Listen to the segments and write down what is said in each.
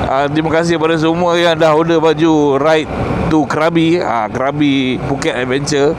Terima kasih kepada semua yang dah order baju Ride to Krabi, Krabi Phuket Adventure.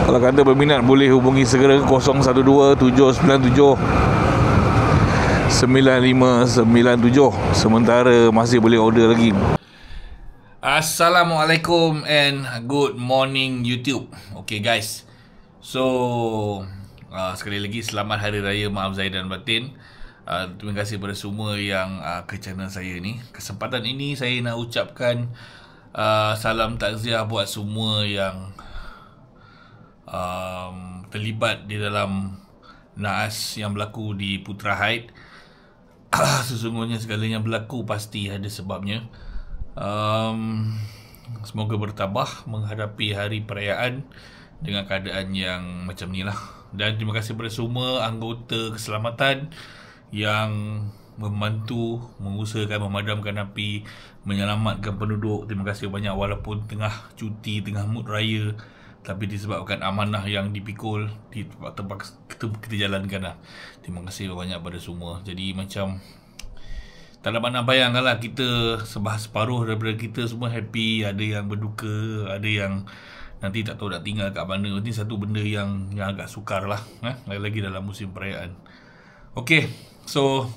Kalau kata berminat boleh hubungi segera 012-797-9597. Sementara masih boleh order lagi. Assalamualaikum and good morning YouTube. Okay guys, so sekali lagi selamat Hari Raya Maaf Zahir dan Batin. Terima kasih kepada semua yang ke channel saya ni. Kesempatan ini saya nak ucapkan salam takziah buat semua yang terlibat di dalam naas yang berlaku di Putra Heights. Sesungguhnya segala yang berlaku pasti ada sebabnya. Semoga bertabah menghadapi hari perayaan dengan keadaan yang macam ni lah. Dan terima kasih kepada semua anggota keselamatan yang membantu, mengusahakan memadamkan api, menyelamatkan penduduk. Terima kasih banyak walaupun tengah cuti, tengah mood raya, tapi disebabkan amanah yang dipikul, kita jalankan lah. Terima kasih banyak pada semua. Jadi macam tak dapat nak bayangkan lah, kita separuh daripada kita semua happy, ada yang berduka, ada yang nanti tak tahu nak tinggal kat mana. Ini satu benda yang agak sukar lah, lagi-lagi dalam musim perayaan. Okay, so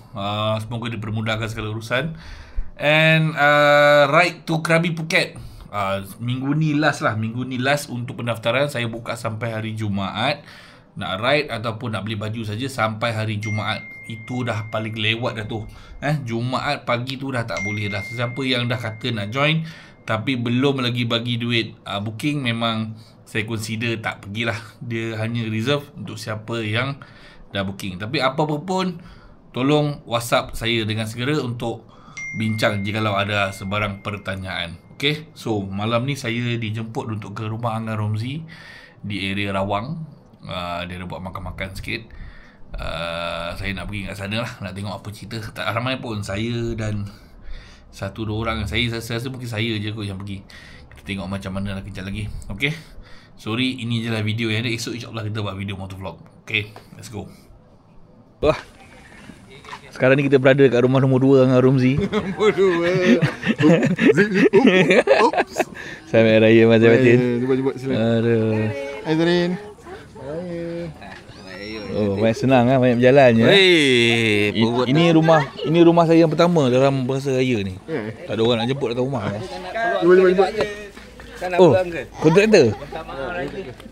semoga dipermudahkan segala urusan. And Ride to Krabi Phuket, minggu ni last untuk pendaftaran. Saya buka sampai hari Jumaat. Nak ride ataupun nak beli baju saja sampai hari Jumaat. Itu dah paling lewat dah tu. Jumaat pagi tu dah tak boleh dah. Siapa yang dah kata nak join tapi belum lagi bagi duit booking, memang saya consider tak pergilah. Dia hanya reserve untuk siapa yang dah booking. Tapi apa-apa pun, tolong WhatsApp saya dengan segera untuk bincang jikalau ada sebarang pertanyaan. Okay, so malam ni saya dijemput untuk ke rumah Angah Romzi di area Rawang. Dia ada buat makan-makan sikit. Saya nak pergi kat sana lah, nak tengok apa cerita. Tak ramai pun, saya dan satu dua orang. Saya rasa mungkin saya je kot yang pergi. Kita tengok macam mana lah kejap lagi. Okay, sorry, ini je lah video yang ada. Esok insyaAllah kita buat video motovlog. Okay, let's go. Wah, sekarang ni kita berada kat rumah nombor 2 dengan Romzi. Nombor 2. Selamat Raya Mas Batin. Aduh. Hai Zarin. Oh, banyak senang kan, banyak berjalan je. Ini rumah saya yang pertama dalam Berasa Raya ni. Tak ada orang nak jemput datang rumah. Oh, kontraktor.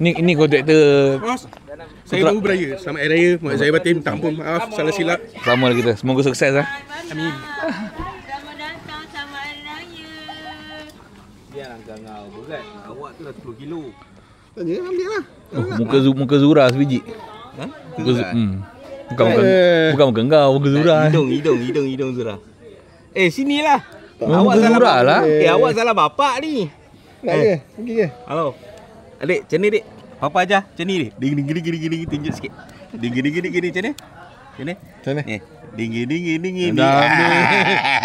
Ni kontraktor. Saya baru beraya. Selamat Hari Raya Mak Zahir Batin. Tak ampun, maaf salah silap. Sama lah kita. Semoga sukses lah. Amin. Selamat datang, selamat Hari Raya. Biarlah kau berat. Awak tu dah 10 kilo. Tanya ambil lah. Muka Zura sebiji. Bukan muka engkau, muka Zura. Hidung Zura. Sinilah. Awak salah Zura lah. Awak salah bapak ni. Nak ke? Pergi ke? Halo. Adik, macam ni dik? Papa aja, macam ni dik. Ding tunjuk sikit. Ding macam ni. Macam ni? Macam ni? Ding.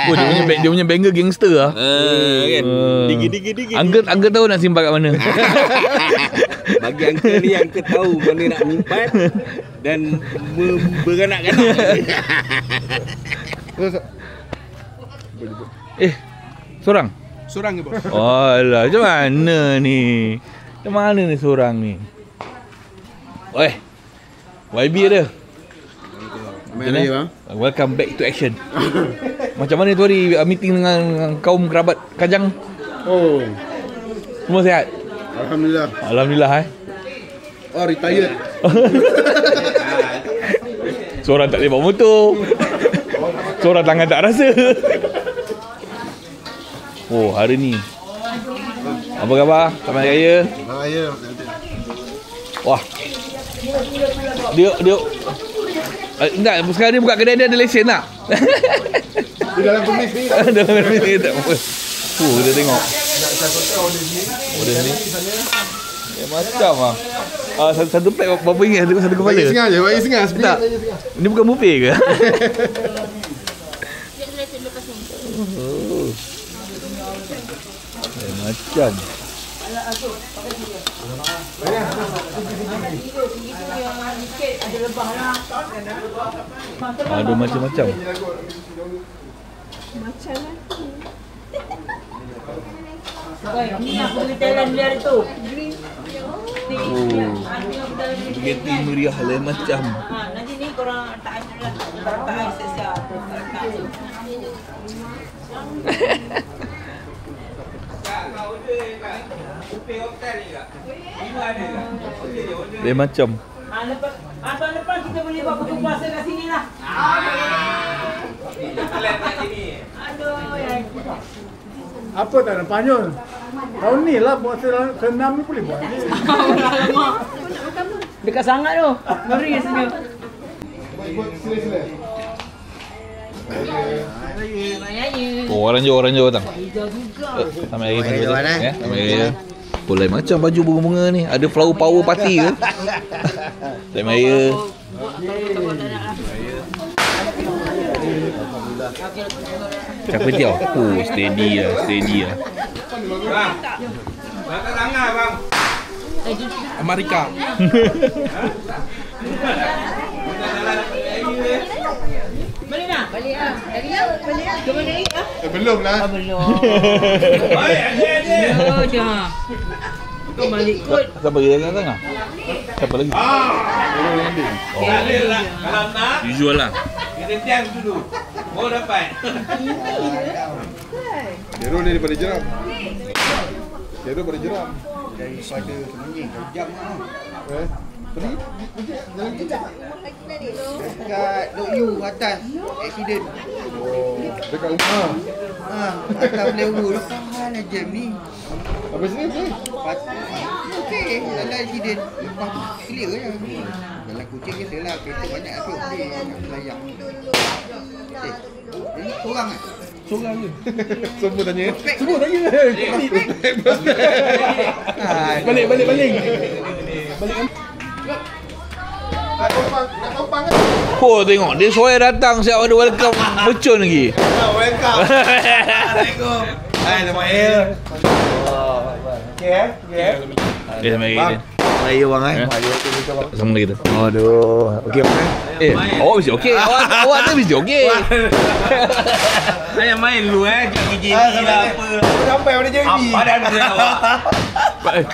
Oh, dia punya banger gangster lah. Kan? Ding. Uncle tahu nak simpan kat mana. Bagi uncle ni, uncle tahu mana nak menyimpan dan beranak-anak. Sorang ke bos? Oh alah, macam mana ni? Macam mana ni sorang ni? Oi, YB ada. Welcome back to action. Macam mana tu hari meeting dengan kaum kerabat Kajang? Oh, semua sihat? Alhamdulillah. Oh, retired. Seorang tak boleh bawa motor. Seorang tangan tak rasa. Oh, hari ni apa khabar? Selamat Raya. Wah, dia enggak, sekarang dia buka kedai, dia ada lesen tak? Di dalam permis ni. Dalam permis ni tak apa. Kita tengok. Order ni. Macam ah. Satu plate berapa ringgit satu kepala? Bagi setengah je. Tak. Ini bukan buffet ke? Macam. Ada macam-macam. Macam lagi. Ni aku beli Thailand dia tu. Green. Begitu meriah lain macam. Nanti ni korang tak ada lah. Tak ais sesiap. Lain macam. Tahun depan kita boleh buat buka puasa kat sini lah. Aduh, ya. Apa tak ada Panyol? Tahun ni lah puasa ke-6 ni boleh buat ni. Dekat sangat tu. Ngeri rasanya. Oh, orang Johor datang. Hijau juga. Sama air ya. Sama air. Oh, lain macam baju bunga-bunga ni. Ada flower power party ke? Lain air. Char kway teow. Oh, steady lah. Bang. Makan tangan bang. Amerika. Balik nak? Balik lah. Balik lah. Ke mana lagi? Belum lah. Belum. Oh, dah. Kau balik kot. Siapa lagi datang tengah? Siapa lagi? Kalau nak, Usual lah. kita tiang dulu. Baru dapat. Hero ni daripada jeram. Hero daripada jeram. Daripada Semenjing, jam lah. Pergi? Jalan kejap. Dekat Dok Yu atas, accident. Oh, dekat rumah. Atas Melayu, lepas mana jam ni? Habis sini okey. Okey, dalam accident. Lepas tu clear je. Dalam kucing kita lah, kereta banyak tu. Layang. Ini korang kan? Seorang je. Semua tanya. Semua tanya. Balik. Balik. Nak kompang kan? Oh, tengok. Dia suai datang. Siap ada welcome. Becun lagi. Welcome. Assalamualaikum. Hai, nama air. Okey. Dia sama air. Ayo bang kan? Sama kita. Aduh. Okey bang. Awak mesti okey. Awak tu mesti okey. Saya main dulu gigi lah apa. Sampai pada jadi. Apa dah awak?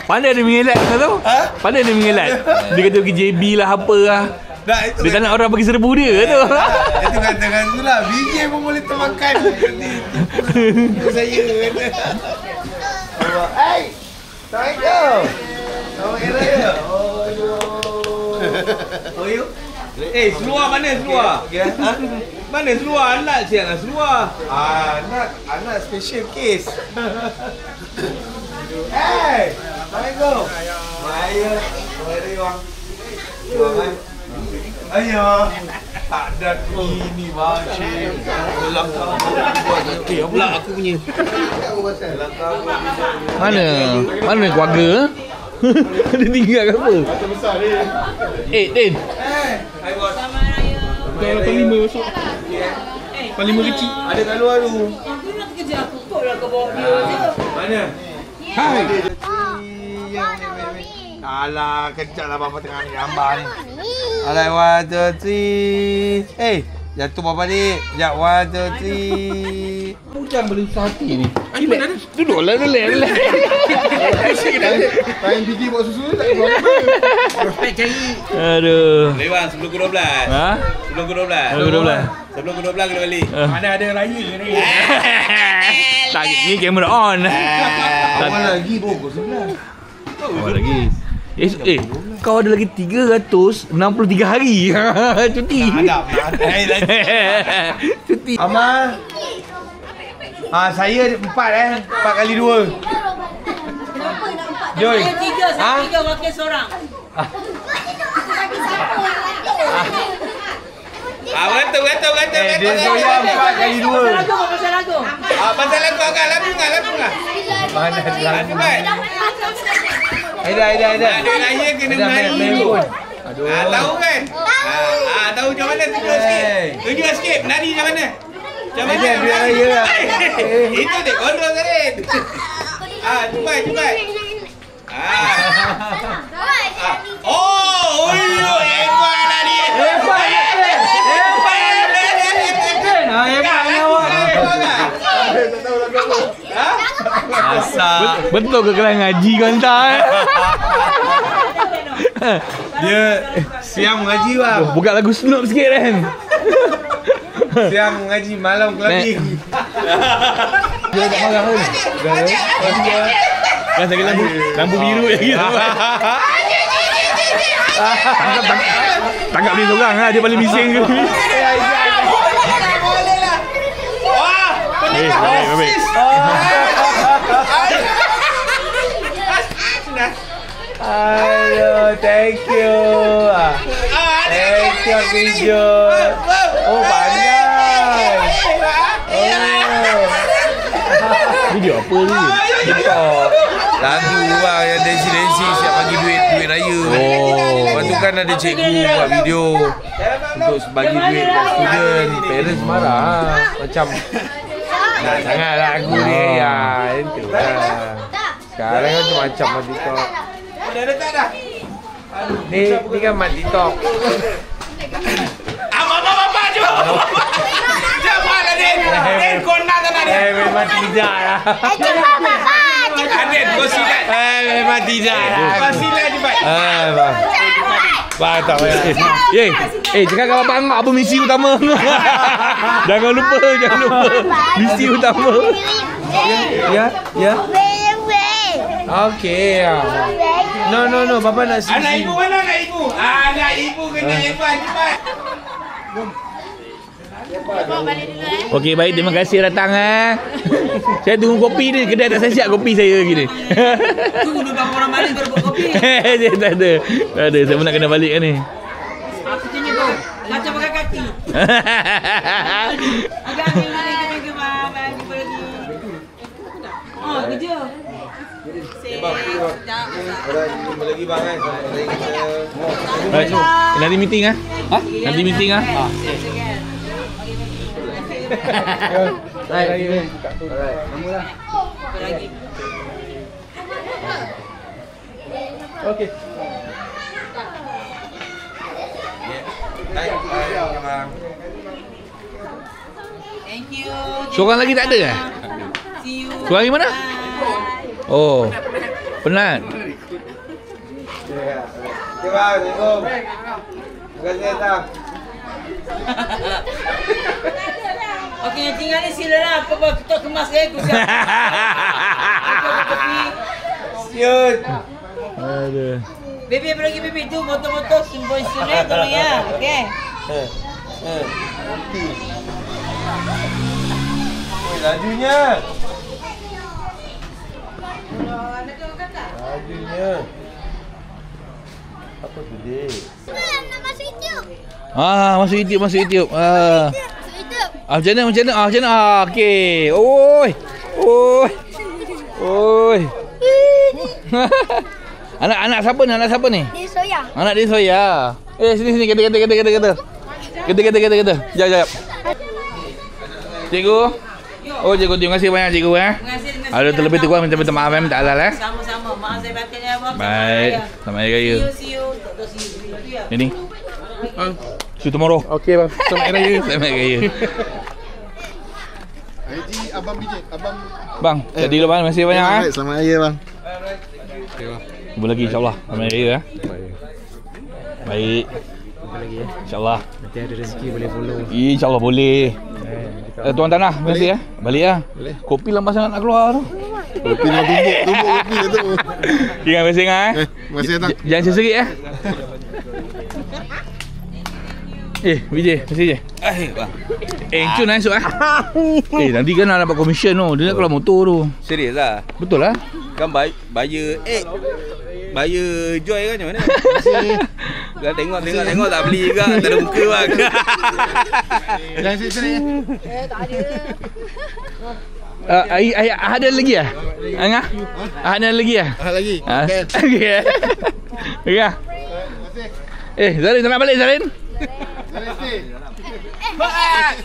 Pandai dia mengelak kau tahu? Pandai dia mengelak. Dia kata pergi JB lah apa lah. Dah itu. Dia tak nak orang bagi serbu dia tu. Itu katakan tu lah. Biji pun boleh termakan. Tipu saya kata. Hey. Assalamualaikum. Assalamualaikum. Oh you? Seluar mana seluar? Mana seluar? Anak siang lah seluar. Anak special case. Hey, Assalamualaikum. Saya, mari bang. Ayo. Tak ada ini bang. Belakang okey, pula aku punya. Mana keluarga? Dia tinggal ke apa? Din. Hai bos. Selamat Raya. Lepas 5 masuk. Lepas 5 kecil. Ada kat luar tu. Aku nak kerja aku kot lah kau bawa dia je. Mana? Hai. Alah, kejap lah Bapa tengah ni gambar ni. Alah, 1, 2, 3. Jatuh Bapa ni. Sekejap, 1, 2, 3. Bukan berusaha hati ni. Duduklah. Time biji buat susu tak buat apa. Baik cari. Aduh. Boleh bang, sebelum ke 12. Ha? Sebelum ke 12. Sebelum ke 12 kena balik. Mana ada raya ni. Tak, ni kamera on. Awal lagi pukul 11. Awal lagi. Kau ada lagi 363 hari cuti. Ada. Cuti. Amal. Saya 4 4 kali 2. Joy. Saya 3 wakil seorang. Betul. Dia soya 4 kali 2. Pasal lagu. Pasal lagu agak lagu lah. Mana lagu? Aida. Ada raya kena menari. Tahu kan? Tahu macam mana tunjuk sikit. Menari macam mana? Macam mana? Biar raya lah. Itu dek kontrol Zarin. Cepat. Oh, hebat lah dia. Hebat. Betul ke kelas ngaji kau hantar Dia siang mengaji bang. Buka lagu Snoop sikit kan. Siang mengaji, malam clubbing. Dia tak marah pun. Kan sakit lampu biru lagi. Tangkap dia seorang lah, dia paling bising ke. Baik. Aduh, thank you. Thank you, video. Oh, pandai. Video apa ni? TikTok. Lagu bang yang dansi siap bagi duit raya. Lepas tu kan ada cikgu buat video untuk bagi duit kat student. Parents marah. Macam nak sangat lagu ni ya. Itu lah. Sekarang kan macam TikTok. Dah. Ni kan mat TikTok. Apa je. Jangan lah Den kau nak tak nak Den. Memang tidak lah. Den kau silat. Memang tidak lah. Kau silat je Pak. Bang tak payah. Cakap dengan abang apa misi utama. Jangan lupa. Misi utama. Ya. Okey. No. Bapa nak sisi. Anak ibu mana anak ibu? Anak ibu kena cepat. Okey, baik. Terima kasih datang. Saya tunggu kopi ni. Kedai tak siap kopi saya lagi ni. Tunggu bang orang balik baru buat kopi. Tak ada. Saya pun nak kena balik kan ni. Apa tanya tu? Kaca pakai kaki. Agak ambil ke bang. Oh, kerja. Lagi bang kan. Baik. Nanti meeting ah. Nanti meeting ah. Alright. Namulah. Lagi. Okey. Baik, bang. Thank you. Seorang lagi tak ada ke? See you. Seorang lagi mana? Oh. Penat. Okey bang, assalamualaikum. Terima kasih datang. Okey, yang tinggal ni silalah. Apa ketuk kemas saya aku siap. Siut. Aduh. Baby apa lagi baby tu motor-motor simbol sunat tolong ya. Okey. Oi, lajunya. Apa tu dia? Nak masuk YouTube. Masuk YouTube. Macam mana? Okey. Oi. Anak siapa ni? Dia soya. Anak dia Soya. Sini kata. Jap. Cikgu. Cikgu, terima kasih banyak cikgu Ada terlebih kurang minta maaf minta halal Sama-sama. Maaf saya batin ya bang. Baik. Selamat Hari Raya. See you. Ini. See you tomorrow. Okey bang. Selamat Hari Raya. Selamat Hari Raya. Haji abang biji, abang. Bang, jadi dulu bang. Terima kasih banyak Selamat Hari Raya bang. Jumpa lagi insya-Allah. Selamat Hari Raya Baik. Jumpa lagi InsyaAllah. Nanti ada rezeki boleh follow. InsyaAllah boleh. Tuan Tanah, terima kasih Balik Boleh. Kopi lambat sangat nak keluar tu. Kopi dah tumbuk kopi dah tu. Terima kasih Terima kasih datang. Jangan seserik Vijay, kasih je. Bang. Cun esok nanti kan nak dapat komisen tu. Dia nak keluar motor tu. Serius lah. Betul lah. Kan bayar Joy kan macam mana? Dah tengok tak beli juga. Tak ada muka bang. Jangan sini. Ada lagi Angah? Ada lagi Lagi. Okey. Ya. Zarin nak balik Zarin? Bye.